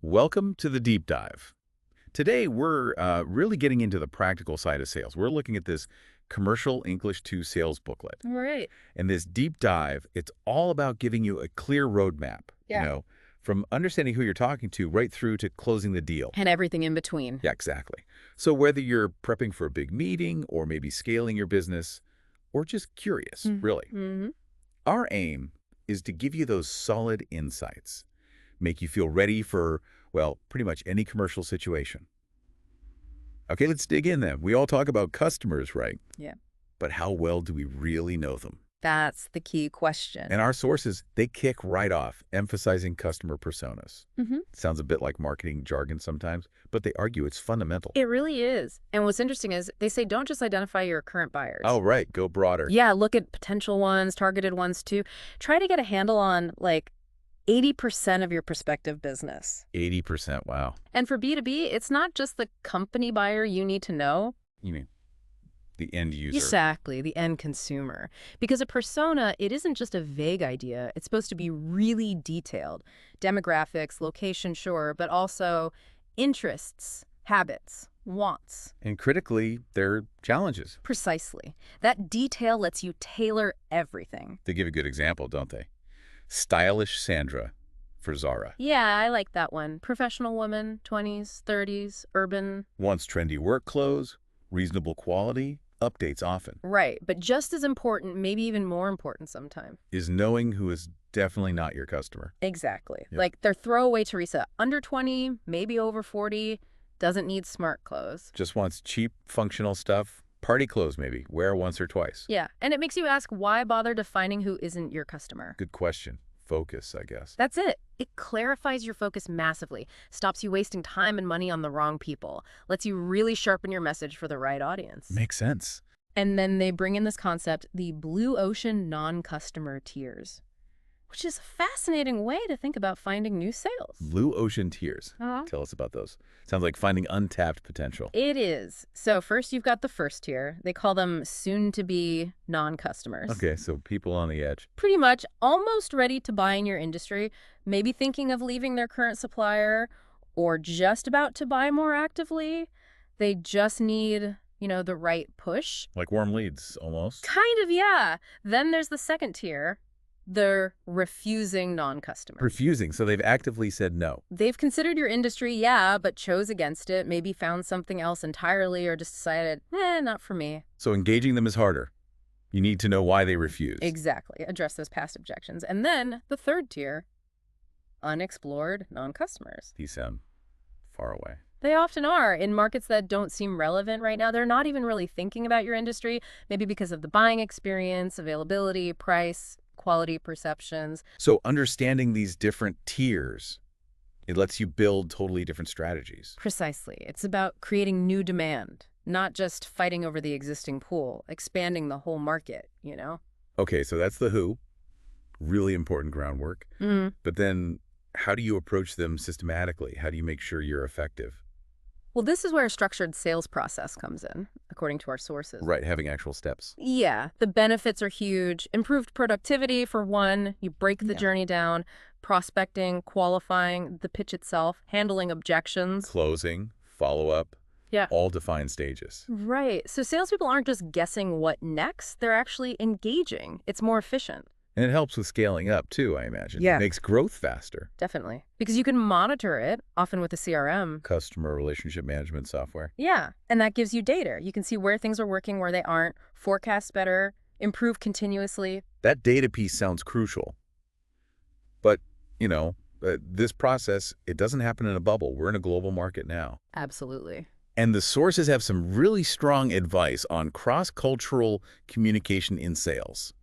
Welcome to the Deep Dive. Today, we're really getting into the practical side of sales. We're looking at this Commercial English 2 sales booklet. Right. And this deep dive, it's all about giving you a clear roadmap, Yeah. from understanding who you're talking to right through to closing the deal. And everything in between. Yeah, exactly. So whether you're prepping for a big meeting or maybe scaling your business or just curious, really, Mm-hmm. our aim is to give you those solid insights, make you feel ready for, well, pretty much any commercial situation. Okay, let's dig in then. We all talk about customers, right? Yeah. But how well do we really know them? That's the key question. And our sources, they kick right off, emphasizing customer personas. Mm-hmm. Sounds a bit like marketing jargon sometimes, but they argue it's fundamental. It really is. And what's interesting is they say don't just identify your current buyers. Oh, right. Go broader. Yeah, look at potential ones, targeted ones too. Try to get a handle on like 80% of your prospective business. 80%. Wow. And for B2B, it's not just the company buyer you need to know. You mean the end user? Exactly, the end consumer. Because a persona, it isn't just a vague idea. It's supposed to be really detailed. Demographics, location, sure, but also interests, habits, wants. And critically, their challenges. Precisely. That detail lets you tailor everything. They give a good example, don't they? Stylish Sandra for Zara. Yeah, I like that one. Professional woman, 20s, 30s, urban. Wants trendy work clothes, reasonable quality, updates often. Right, but just as important, maybe even more important sometime. Is knowing who is definitely not your customer. Exactly. Yep. Like their throwaway Teresa, under 20, maybe over 40, doesn't need smart clothes. Just wants cheap, functional stuff. Party clothes, maybe. Wear once or twice. Yeah, and it makes you ask, why bother defining who isn't your customer? Good question. Focus, I guess. That's it. It clarifies your focus massively, stops you wasting time and money on the wrong people, lets you really sharpen your message for the right audience. Makes sense. And then they bring in this concept, the blue ocean non-customer tiers, which is a fascinating way to think about finding new sales. Blue ocean tiers. Uh-huh. Tell us about those. Sounds like finding untapped potential. It is. So first you've got the first tier. They call them soon-to-be non-customers. Okay, so people on the edge. Pretty much almost ready to buy in your industry, maybe thinking of leaving their current supplier or just about to buy more actively. They just need, the right push. Like warm leads, almost. Kind of, yeah. Then there's the second tier, the refusing non-customers. Refusing, so they've actively said no. They've considered your industry, yeah, but chose against it, maybe found something else entirely or just decided, not for me. So engaging them is harder. You need to know why they refuse. Exactly. Address those past objections. And then the third tier, unexplored non-customers. These sound far away. They often are. In markets that don't seem relevant right now, they're not even really thinking about your industry, maybe because of the buying experience, availability, price, quality perceptions. So understanding these different tiers, it lets you build totally different strategies. Precisely. It's about creating new demand, not just fighting over the existing pool, expanding the whole market, Okay, so that's the who. Really important groundwork. Mm. But then how do you approach them systematically? How do you make sure you're effective? Well, this is where a structured sales process comes in, according to our sources. Right, having actual steps. Yeah, the benefits are huge. Improved productivity, for one. You break the journey down. Prospecting, qualifying, the pitch itself, handling objections. Closing, follow-up, Yeah. all defined stages. Right. So salespeople aren't just guessing what next. They're actually engaging. It's more efficient. And it helps with scaling up, too, I imagine. Yeah. It makes growth faster. Definitely. Because you can monitor it, often with a CRM. Customer relationship management software. Yeah. And that gives you data. You can see where things are working, where they aren't, forecast better, improve continuously. That data piece sounds crucial. But, this process, it doesn't happen in a bubble. We're in a global market now. Absolutely. And the sources have some really strong advice on cross-cultural communication in sales.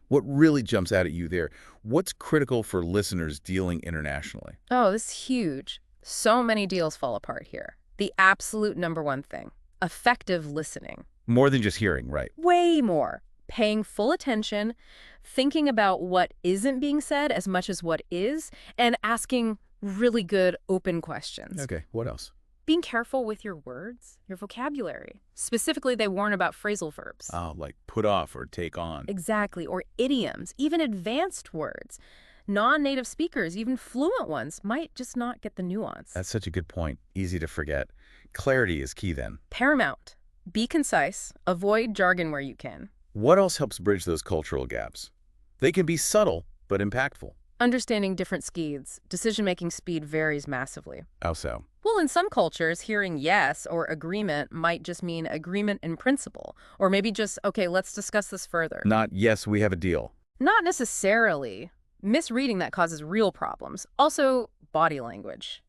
What really jumps out at you there? What's critical for listeners dealing internationally? Oh, this is huge. So many deals fall apart here. The absolute number one thing, effective listening. More than just hearing, right? Way more. Paying full attention, thinking about what isn't being said as much as what is, and asking really good open questions. Okay, what else? Being careful with your words, your vocabulary. Specifically, they warn about phrasal verbs. Oh, like put off or take on. Exactly, or idioms, even advanced words. Non-native speakers, even fluent ones, might just not get the nuance. That's such a good point. Easy to forget. Clarity is key then. Paramount. Be concise. Avoid jargon where you can. What else helps bridge those cultural gaps? They can be subtle, but impactful. Understanding different skids. Decision-making speed varies massively. How so? Well, in some cultures, hearing yes or agreement might just mean agreement in principle, or maybe just, okay, let's discuss this further. Not, yes, we have a deal. Not necessarily. Misreading that causes real problems. Also, body language.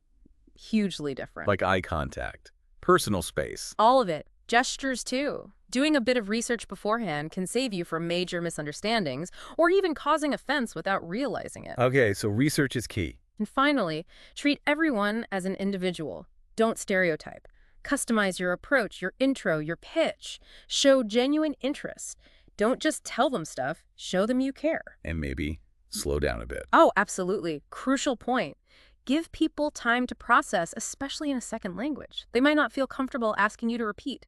Hugely different. Like eye contact, personal space. All of it. Gestures, too. Doing a bit of research beforehand can save you from major misunderstandings or even causing offense without realizing it. Okay, so research is key. And finally, treat everyone as an individual. Don't stereotype. Customize your approach, your intro, your pitch. Show genuine interest. Don't just tell them stuff, show them you care. And maybe slow down a bit. Oh, absolutely. Crucial point. Give people time to process, especially in a second language. They might not feel comfortable asking you to repeat.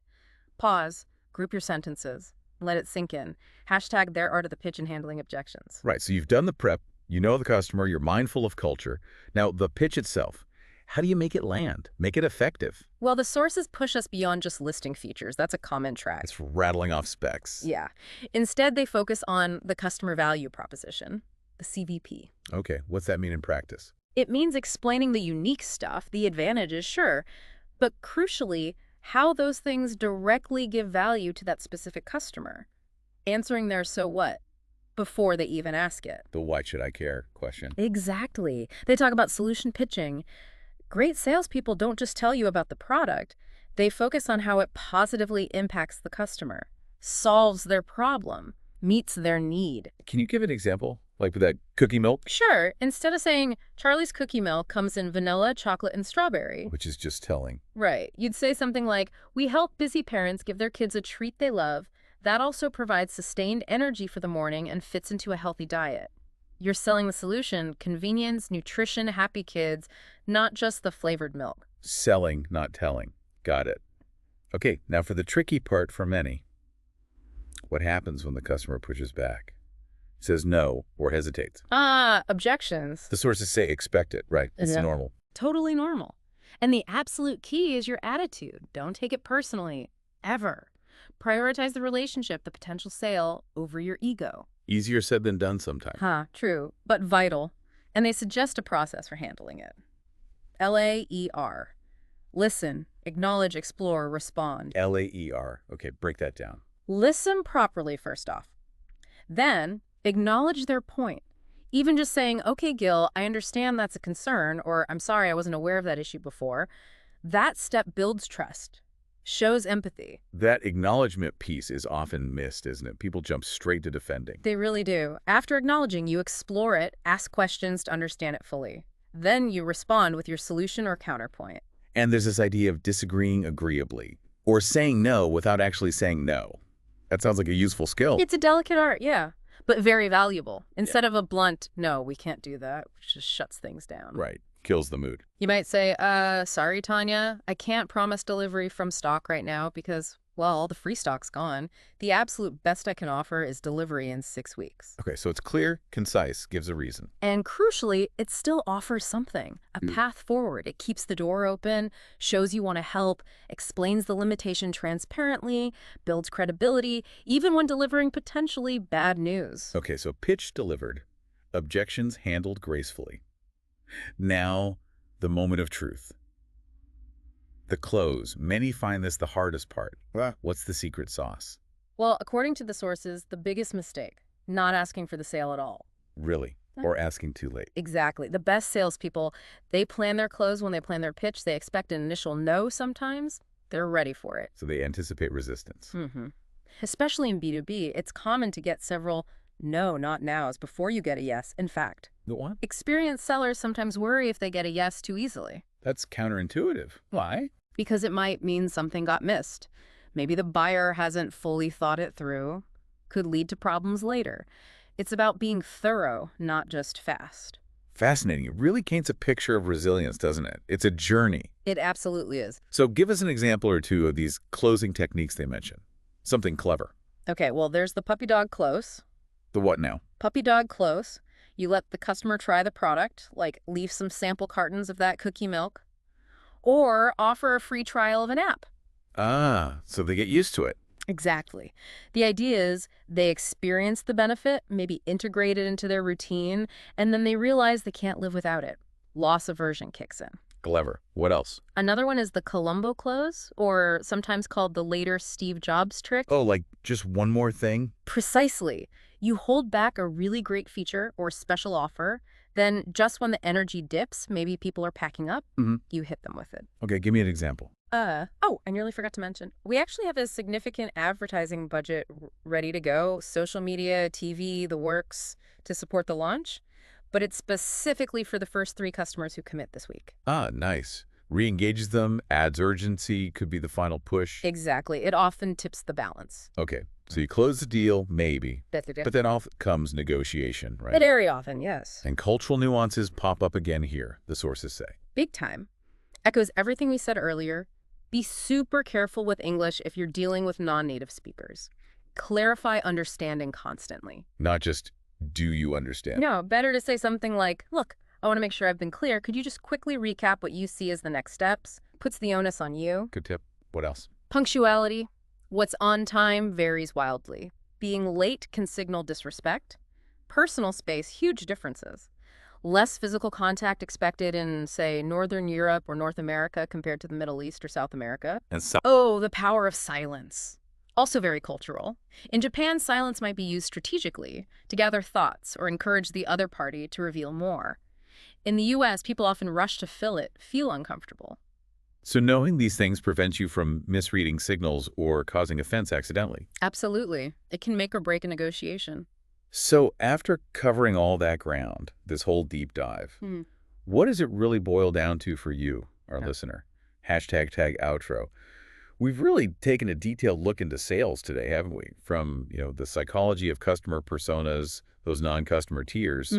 Pause. Group your sentences. Let it sink in. Hashtag their art of the pitch and handling objections. Right, so you've done the prep, you know the customer, you're mindful of culture. Now, the pitch itself, how do you make it land? Make it effective? Well, the sources push us beyond just listing features. That's a common track. It's rattling off specs. Yeah. Instead, they focus on the customer value proposition, the CVP. Okay, what's that mean in practice? It means explaining the unique stuff, the advantages, sure, but crucially, how those things directly give value to that specific customer. Answering their so what before they even ask it. The why should I care question. Exactly. They talk about solution pitching. Great salespeople don't just tell you about the product. They focus on how it positively impacts the customer, solves their problem, meets their need. Can you give an example? Like with that cookie milk? Sure, instead of saying, Charlie's cookie milk comes in vanilla, chocolate, and strawberry. Which is just telling. Right. You'd say something like, we help busy parents give their kids a treat they love. That also provides sustained energy for the morning and fits into a healthy diet. You're selling the solution, convenience, nutrition, happy kids, not just the flavored milk. Selling, not telling. Got it. Okay, now for the tricky part for many. What happens when the customer pushes back? Says no or hesitates? Objections. The sources say expect it, right? It's Yeah. normal. Totally normal. And the absolute key is your attitude. Don't take it personally, ever. Prioritize the relationship, the potential sale, over your ego. Easier said than done sometimes. True, but vital. And they suggest a process for handling it. LAER. Listen, acknowledge, explore, respond. LAER. Okay, break that down. Listen properly, first off. Then, acknowledge their point. Even just saying, okay, Gil, I understand that's a concern, or I'm sorry I wasn't aware of that issue before, that step builds trust, shows empathy. That acknowledgement piece is often missed, isn't it? People jump straight to defending. They really do. After acknowledging, you explore it, ask questions to understand it fully. Then you respond with your solution or counterpoint. And there's this idea of disagreeing agreeably, or saying no without actually saying no. That sounds like a useful skill. It's a delicate art, yeah, but very valuable. Instead of a blunt, no, we can't do that, which just shuts things down. Right. Kills the mood. You might say, sorry, Tanya, I can't promise delivery from stock right now because, well, all the free stock's gone. The absolute best I can offer is delivery in 6 weeks. Okay, so it's clear, concise, gives a reason. And crucially, it still offers something, a path forward. It keeps the door open, shows you want to help, explains the limitation transparently, builds credibility, even when delivering potentially bad news. Okay, so pitch delivered, objections handled gracefully. Now, the moment of truth. The close. Many find this the hardest part. What's the secret sauce? Well, according to the sources, the biggest mistake, not asking for the sale at all. Really? Or asking too late? Exactly. The best salespeople, they plan their close when they plan their pitch. They expect an initial no sometimes. They're ready for it. So they anticipate resistance. Especially in B2B, it's common to get several no, not nows before you get a yes. In fact, The what? experienced sellers sometimes worry if they get a yes too easily That's counterintuitive. Why? because it might mean something got missed. Maybe the buyer hasn't fully thought it through. Could lead to problems later. It's about being thorough, not just fast. Fascinating. It really paints a picture of resilience, doesn't it? It's a journey. It absolutely is. So give us an example or two of these closing techniques they mention. Something clever. Okay, well, there's the puppy dog close. The what now? Puppy dog close. You let the customer try the product, like leave some sample cartons of that cookie milk, or offer a free trial of an app. Ah, so they get used to it. Exactly. The idea is they experience the benefit, maybe integrate it into their routine, and then they realize they can't live without it. Loss aversion kicks in. Clever. What else? Another one is the Columbo close, or sometimes called the later Steve Jobs trick. Oh, like just one more thing? Precisely. You hold back a really great feature or special offer, then just when the energy dips, maybe people are packing up, you hit them with it. Okay, give me an example. Oh, I nearly forgot to mention. We actually have a significant advertising budget ready to go, social media, TV, the works, to support the launch. But it's specifically for the first 3 customers who commit this week. Ah, nice. Re-engages them, adds urgency, could be the final push. Exactly. It often tips the balance. Okay, so you close the deal, maybe. But But then off comes negotiation, right? very often, yes. And cultural nuances pop up again here, the sources say. Big time. Echoes everything we said earlier. Be super careful with English if you're dealing with non-native speakers. Clarify understanding constantly. Not just, do you understand? No, better to say something like, look, I want to make sure I've been clear. Could you just quickly recap what you see as the next steps? Puts the onus on you. Good tip. What else? Punctuality. What's on time varies wildly. Being late can signal disrespect. Personal space, huge differences. Less physical contact expected in, say, Northern Europe or North America compared to the Middle East or South America. And so Oh, the power of silence. Also very cultural. In Japan, silence might be used strategically to gather thoughts or encourage the other party to reveal more. In the U.S., people often rush to fill it, feel uncomfortable. So knowing these things prevents you from misreading signals or causing offense accidentally. Absolutely. It can make or break a negotiation. So after covering all that ground, this whole deep dive, what does it really boil down to for you, our listener? Hashtag tag outro. We've really taken a detailed look into sales today, haven't we? From, the psychology of customer personas, those non-customer tiers,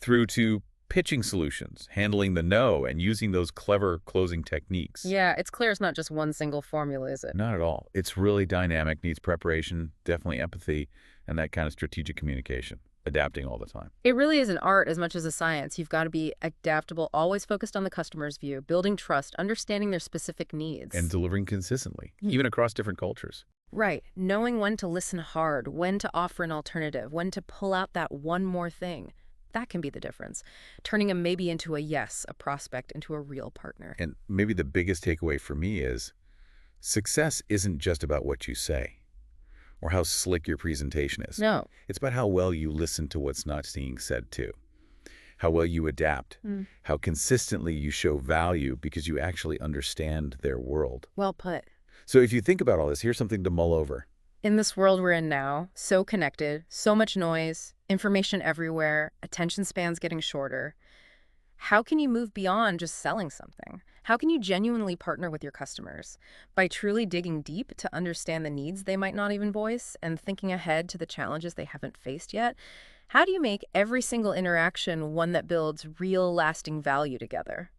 through to pitching solutions, handling the no, and using those clever closing techniques. Yeah, it's clear it's not just one single formula, is it? Not at all. It's really dynamic, needs preparation, definitely empathy, and that kind of strategic communication, adapting all the time. It really is an art as much as a science. You've got to be adaptable, always focused on the customer's view, building trust, understanding their specific needs. And delivering consistently, even across different cultures. Right. Knowing when to listen hard, when to offer an alternative, when to pull out that one more thing. That can be the difference. Turning a maybe into a yes, a prospect into a real partner. And maybe the biggest takeaway for me is success isn't just about what you say or how slick your presentation is. No. It's about how well you listen to what's not being said too. How well you adapt. How consistently you show value because you actually understand their world. Well put. So if you think about all this, here's something to mull over. In this world we're in now, so connected, so much noise, information everywhere, attention spans getting shorter, how can you move beyond just selling something? How can you genuinely partner with your customers? By truly digging deep to understand the needs they might not even voice and thinking ahead to the challenges they haven't faced yet? How do you make every single interaction one that builds real, lasting value together?